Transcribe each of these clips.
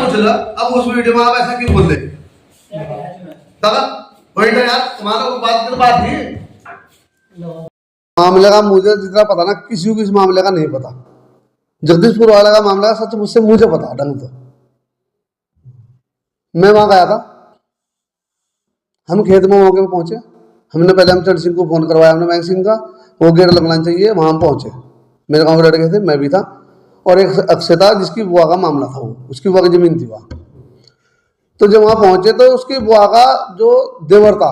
पूछ लो, अब उस वीडियो में आप ऐसा क्यों बोल रहे दादा? वही तो यार, तुम्हारा बात की बात थी। मामले का मुझे जितना पता ना, किसी को इस मामले का नहीं पता। जगदीशपुर वाले का मामला सच मुझसे मुझे पता ढंग तो। मैं वहां गया था, हम खेत में मौके पे पहुंचे। हमने पहले हम चंद्र सिंह को फोन करवाया, हमने मैंग सिंह का, वो गेट लगना चाहिए, वहां हम पहुंचे। मेरे गाँव के लड़के थे, मैं भी था, और एक अक्षय था जिसकी बुआ का मामला था, वो उसकी बुआ की जमीन थी वहाँ। तो जब वहाँ पहुंचे तो उसकी बुआ का जो देवर था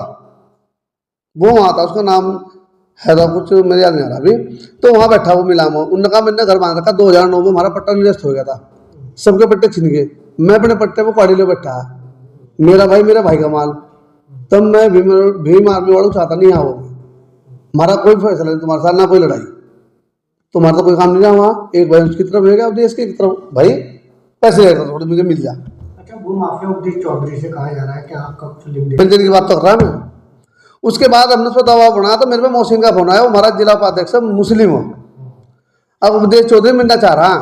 वो वहाँ था, उसका नाम है था कुछ, मेरे याद नहीं आ रहा अभी। तो वहाँ बैठा वो मिला में, उन्होंने कहा मैंने घर बांध रखा, 2009 में हमारा पट्टा निरस्त हो गया था, सबके पट्टे छिन गए, मैं अपने पट्टे पर पहाड़ी ले बैठा है, मेरा भाई का माल। तब मैं भीम आर्मी वालों चाहता नहीं आओ, हमारा कोई फैसला नहीं तुम्हारे साथ, ना कोई लड़ाई, तुम्हारा तो कोई काम नहीं रहा वहाँ। एक भाई उसकी तरफ भेजा, देश की तरफ भाई पैसे लेता थोड़े मुझे मिल जा। अच्छा, वो माफिया उपदेश चौधरी से कहा जा रहा है कि आपका पेंशन की बात तो कर रहा है मैं। उसके बाद हमने उसको दबाव बनाया तो मेरे पे मोहसिन का फोन आया, वो हमारा जिला उपाध्यक्ष मुस्लिम हो, अब उपदेश चौधरी मिलना चाह रहा।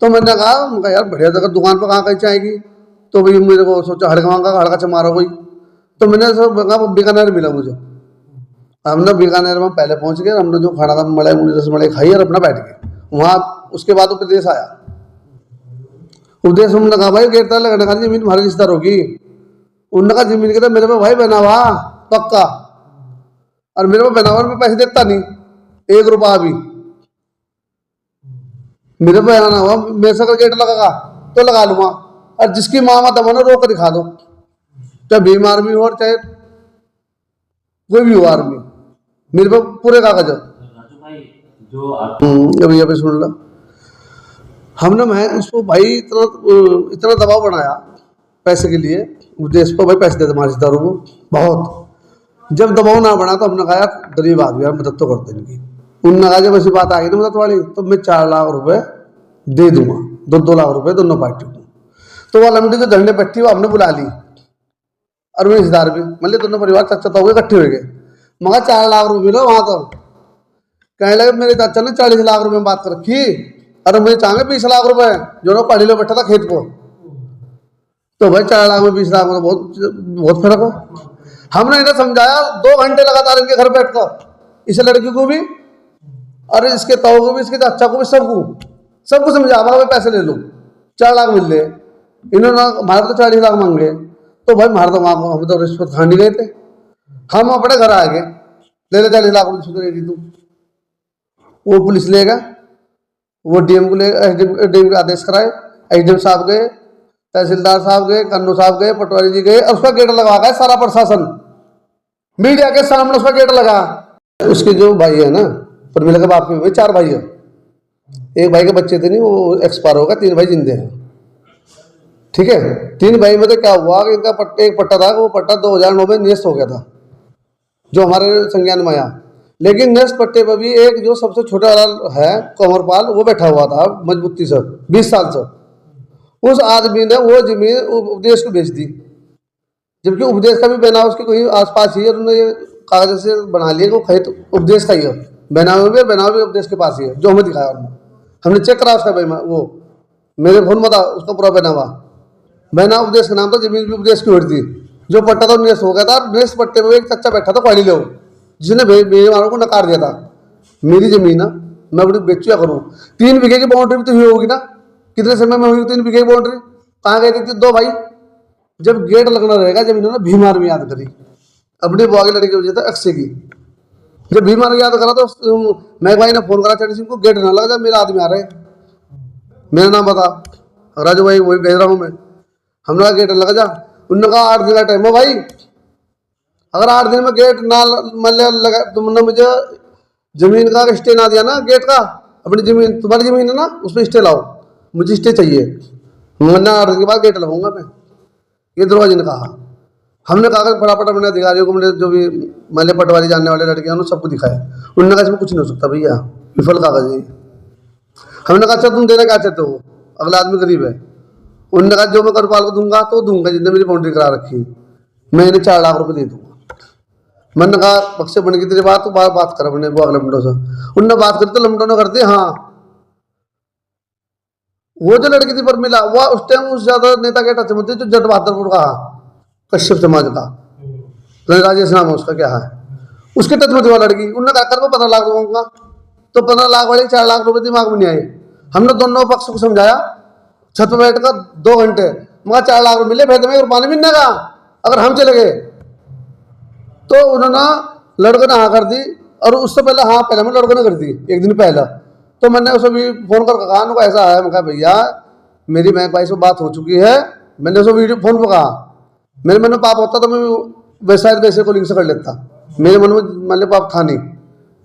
तो मैंने कहा यार बढ़िया जगह, दुकान पर कहाँ कहीं चाहेगी, तो भाई मेरे को सोचा हड़कवां का हड़का चमारा कोई। तो मैंने सब बीकानेर मिला मुझे, हमने बीकानेर में पहले पहुंच गए, हमने जो खाना था मलाई मुड़ी रस मलाई खाई और अपना बैठ गए वहाँ। उसके बाद उपदेश आया, उपदेश हमने कहा भाई गेट तक लगने का जमीन हमारी रिश्तेदार होगी। उन्होंने कहा जमीन के तो मेरे पे भाई बना हुआ पक्का, और मेरे पे बना हुआ मैं पैसे देता नहीं 1 रुपया भी, मेरे पे बना हुआ मेरे से अगर गेट लगेगा तो लगा लूंगा, और जिसकी माँ मत बनो रोक दिखा दो, चाहे भीम आर्मी हो और चाहे कोई भी हो आर्मी, मेरे पे पूरे कागज है। अभी अभी सुन लो, हमने मैं उसको भाई इतना दबाव बनाया पैसे के लिए, उद्देश्य पर भाई पैसे दे तुम्हारे रिश्तेदारों को बहुत। जब दबाव ना बना तो हमने कहा यार गरीब आदमी यार मदद तो करते इनकी। उन्होंने कहा जब ऐसी बात आ गई ना मदद वाली, तो मैं 4 लाख रुपए दे दूंगा, 2-2 लाख रुपए दोनों पार्टी को। तो वो लंबी जो झंडे बैठी वो हमने बुला ली, और वो रिश्तेदार भी, मतलब दोनों परिवार चाचा तो हुए इकट्ठे हो गए। मगर 4 लाख रुपये मिलो वहां। तो कहने लगे मेरे चाचा ने 40 लाख रुपए में बात कर रखी, और मुझे चाहेंगे 20 लाख रुपए, जो ना पढ़ी लो बैठा था खेत को। तो भाई 4 लाख में 20 लाख में बहुत फर्क हो। हमने इन्हें समझाया 2 घंटे लगातार इनके घर बैठकर, इस लड़की को भी और इसके ताऊ को भी, इसके चाचा को भी, सबको समझा भाई पैसे ले लो 4 लाख मिल ले। इन्होंने हमारे तो 40 लाख मांगे, तो भाई हमारे तो वहां को हम तो रिश्वत खाने गए थे, हम अपने घर आ गए, ले 40 लाख रिश्वत ले ली तू। वो पुलिस लेगा, वो डीएम को ले, डीएम का आदेश कराए, एसडीएम साहब गए, तहसीलदार साहब गए, कन्नू साहब गए, पटवारी जी गए, और उसका गेट लगा गया सारा प्रशासन मीडिया के सामने उसका गेट लगा। उसके जो भाई है ना परमिला के बाप के 4 भाई है, एक भाई के बच्चे थे नहीं वो एक्सपायर हो गया, 3 भाई जिंदे हैं। ठीक है, 3 भाई में तो क्या हुआ कि इनका एक पट्टा था, वो पट्टा 2009 में निरस्त हो गया था जो हमारे संज्ञान में आया। लेकिन नेक्स्ट पट्टे पर भी एक जो सबसे छोटा वाला है कंवरपाल, वो बैठा हुआ था मजबूती से 20 साल से। उस आदमी ने वो जमीन उपदेश को बेच दी, जबकि उपदेश का भी बनाव उसके कोई आसपास ही है, उन्होंने ये कागज से बना लिया कि वो खेत उपदेश का ही है, बनाव भी उपदेश के पास ही है, जो हमें दिखाया उन्होंने, हमने चेक करा उसका भाई, वो मेरे फोन में था उसका पूरा बना उपदेश का नाम था, जमीन भी उपदेश की होती थी, जो पट्टा था निरस्त हो गया था। निरस्त पट्टे में एक चच्चा बैठा था पढ़ी लो, जिसने मेरे वालों को नकार दिया था, मेरी जमीन है मैं अपनी बेचू या करूँ। 3 बीघे की बाउंड्री भी तो हुई होगी ना, कितने समय में हुई 3 बीघे की बाउंड्री, कहाँ गए थे 2 भाई। जब गेट लगना रहेगा, जब इन्होंने भीम आर्मी याद करी अपनी बुआ की लड़की की वजह से अक्षय की, जब भीम आर्मी याद करा तो मैं भाई ने फोन करा चंद्र सिंह को, गेट ना लगा, मेरा आदमी आ रहे, मेरा नाम बता, राजू भाई वही भेज रहा हूँ मैं। हमने गेट लगा जा, उन्होंने कहा 8 दिन का टाइम है भाई, अगर 8 दिन में गेट ना लगा, तुमने मुझे जमीन का स्टे ना दिया ना, गेट का, अपनी जमीन तुम्हारी जमीन है ना उस पर स्टे लाओ, मुझे स्टे चाहिए, वरना 8 दिन के बाद गेट लगाऊंगा मैं। ये दरवाजे ने कहा। हमने कागज फटाफट अपने अधिकारियों को, मैंने जो भी मल्ले पटवारी जानने वाले लड़के हैं उन्होंने सबको दिखाया, उन्होंने कहा इसमें कुछ नहीं हो सकता भैया, विफल कागज है। हमने कहा अच्छा तुम देना क्या चाहते हो, अगला आदमी गरीब है। उन्होंने कहा जो मैं करपाल को दूंगा तो दूंगा, जितने मेरी बाउंड्री करा रखी मैं इन्हें 4 लाख रुपए दे दूंगा। मैंने कहा पक्ष बन गई तेरी बात, तो बात कर अपने बुआ लमडो से। उनने बात करी तो लमडो ने कर दी हाँ वो जो लड़की थी पर मिला वो उस टाइम उस ज्यादा नेता के टच में थी जो जट बहादुरपुर का कश्यप समाज का राजेश नाम है उसका क्या है, उसके टच में थी वो लड़की। उन्होंने कहा कर को 15 लाख दूंगा, तो 15 लाख वाले 4 लाख रुपए दिमाग में नहीं आए। हमने दोनों पक्ष को समझाया छत पर बैठ कर 2 घंटे, मगर 4 लाख रुपये मिले भेद में और पानी मिलने का अगर हम चले गए। तो उन्होंने लड़के ने हाँ कर दी, और उससे पहले हाँ पहले मैं लड़के ने कर दी एक दिन पहले। तो मैंने उसे भी फोन करके कहा उनको ऐसा है, मैं कहा भैया मेरी महक भाई से बात हो चुकी है। मैंने उसे वीडियो फोन पर कहा, मेरे मन में पाप होता तो मैं शायद वैसे कॉलिंग से कर लेता, मेरे मन में मान लो पाप था नहीं,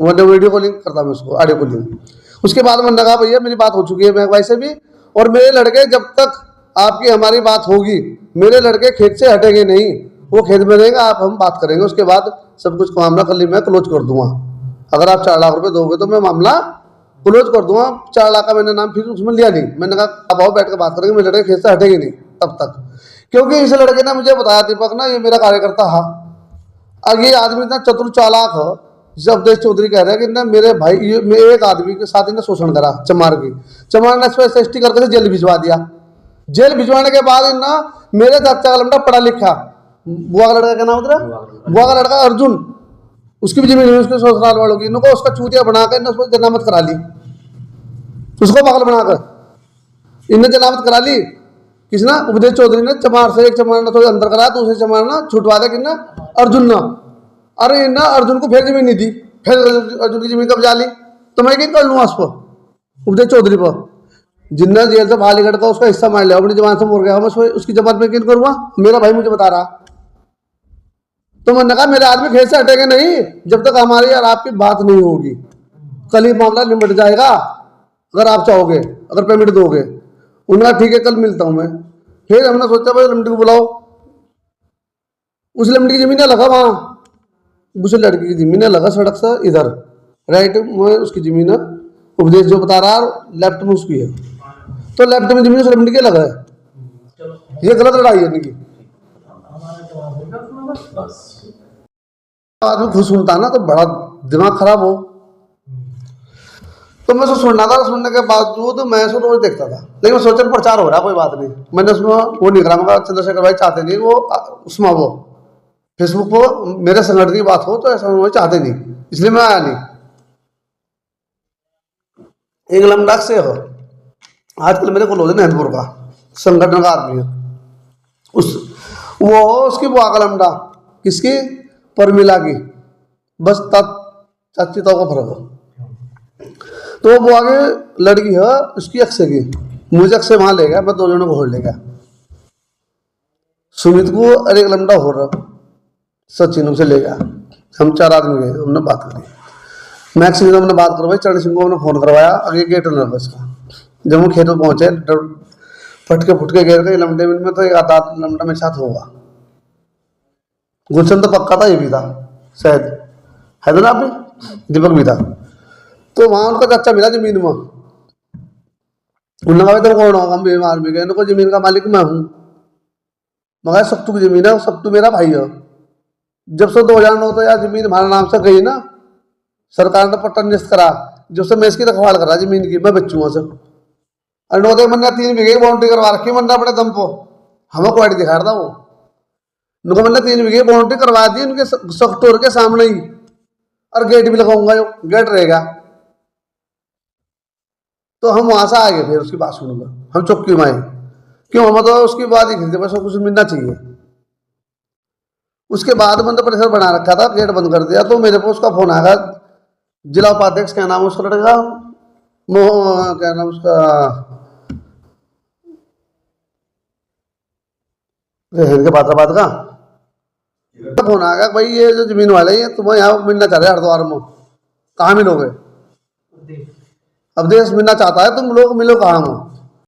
मैंने वीडियो कॉलिंग करता मैं उसको, ऑडियो कॉलिंग। उसके बाद मैंने कहा भैया मेरी बात हो चुकी है महक भाई से भी, और मेरे लड़के जब तक आपकी हमारी बात होगी मेरे लड़के खेत से हटेंगे नहीं, वो खेत में रहेंगे, आप हम बात करेंगे, उसके बाद सब कुछ मामला कल ही मैं क्लोज कर दूंगा। अगर आप 4 लाख रुपए दोगे तो मैं मामला क्लोज कर दूंगा। 4 लाख का मैंने नाम फिर उसमें लिया नहीं, मैंने कहा अब आओ बैठ कर बात करेंगे, मेरे लड़के खेत से हटेंगे नहीं तब तक। क्योंकि इस लड़के ने मुझे बताया दीपक ना, ये मेरा कार्यकर्ता है, अब ये आदमी इतना चतुर चालाक है, जब अवधेश चौधरी कह रहे हैं कि ना मेरे भाई ये मेरे एक आदमी के साथ इन्हें शोषण करा चमार की, चमार ने ST करके जेल भिजवा दिया। जेल भिजवाने के बाद इन्ना मेरे चाचा का लड़का पढ़ा लिखा, बुआ का लड़का क्या नाम उधर, बुआ का लड़का अर्जुन, उसकी भी जमीन है उसके ससुराल वालों की, इनको उसका चूतिया बनाकर इन्हें उसको जनामत करा ली, उसको पागल बनाकर इन्हें जनामत करा ली। किसना, उपदेश चौधरी ने चमार से, एक चमार ने थोड़ा अंदर कराया, दूसरे चमार ने छुटवा दिया किसने, अर्जुन ने। अरे इन्ना अर्जुन को फिर जमीन नहीं दी, फिर अर्जुन की जमीन कब्जा ली, तो मैं क्या कर लूँगा उस पर, उपदेश चौधरी पर। जिन्ना जेल से बाहर निकल का उसका हिस्सा मार लिया, अपनी जबान से मुड़ गया, मैं उसकी जबान में किन करूँगा, मेरा भाई मुझे बता रहा। तो मैंने कहा मेरे आदमी खेत से हटेंगे नहीं जब तक हमारी और आपकी बात नहीं होगी, कल ही मामला निपट जाएगा अगर आप चाहोगे, अगर पेमेंट दोगे। उन्होंने ठीक है कल मिलता हूँ मैं। फिर हमने सोचा भाई लमटी को बुलाओ, उस लमटी की जमीन लगा वहाँ, उस लड़की की जमीन लगा सड़क से इधर राइट में, उसकी जमीन है, उपदेश जो बता रहा है लेफ्ट में उसकी है, तो लेफ्ट में जमीन उस लमटी के लगा है। ये गलत लड़ाई है इनकी। आदमी खुद सुनता ना तो बड़ा दिमाग खराब हो, तो मैं उसको सुनना था, सुनने के बावजूद मैं उसको रोज देखता था, लेकिन मैं सोचा प्रचार हो रहा कोई बात नहीं, मैंने उसमें वो नहीं करा। मैं चंद्रशेखर भाई चाहते नहीं वो उसमें वो फेसबुक पर मेरे संगठन की बात हो तो ऐसा वो चाहते नहीं, इसलिए मैं आया नहीं। एक लमडाक से हो आजकल मेरे को नैनपुर का संगठन का आदमी है, वो उसकी बुआ का लमडा, किसकी, परमिला की, बस चाची ताऊ का फर्क हो। तो वो बुआ की लड़की है, उसकी अक्षय की, मुझे अक्षय वहां ले गया, मैं 2 जनों को होड़ ले गया, सुमित को और एक लमडा हो रहा सचिन से ले गया, हम 4 आदमी गए, हमने बात करी, मैक्स से हमने बात करवाई, चरण सिंह को हमने फोन करवाया, आगे गेट न लगा इसका। जब हम खेत में पहुंचे फटके गेर के लमडे में तो एक आधा लमडा मेरे साथ होगा, गुलशन तो पक्का था, ये भी था शायद, है ना, आप भी दीपक भी था। तो वहां उनका चाचा मिला जमीन में, उन्होंने कहा तुम कौन हो, हम बीमार भी गए, उनको जमीन का मालिक मैं हूँ, मगर सप्तू की जमीन है, सप्तू मेरा भाई है। जब से 2009 तो यार जमीन हमारे नाम से गई ना, सरकार ने पट्टा निरस्त करा, जब से मैं इसकी रखवाल करा जमीन की, मैं बच्चू से और 9 महीना 3 बीघे की बाउंड्री करवा रखी मन्ना अपने दम को, हमें क्वालिटी दिखा रहा था वो, उनको मैंने 3 बीघे बाउंड्री करवा दी उनके स्टोर के सामने ही, और गेट भी लगाऊंगा, जो गेट रहेगा। तो हम वहां से आ गए, फिर उसकी बात सुनूंगा, हम चौकी में आए, क्यों हम तो उसकी बात ही खरीदे, बस कुछ मिलना चाहिए। उसके बाद मैंने प्रेशर बना रखा था, गेट बंद कर दिया, तो मेरे को उसका फोन आया, जिला उपाध्यक्ष क्या नाम है उसका लड़का, क्या नाम उसका, के पात्राबाद का फोन आ गया, भाई ये जो जमीन वाले हैं तुम्हें यहाँ मिलना चाह रहे हैं हरिद्वार में, कहाँ मिलोगे, अवधेश मिलना चाहता है, तुम लोग मिलो कहाँ में।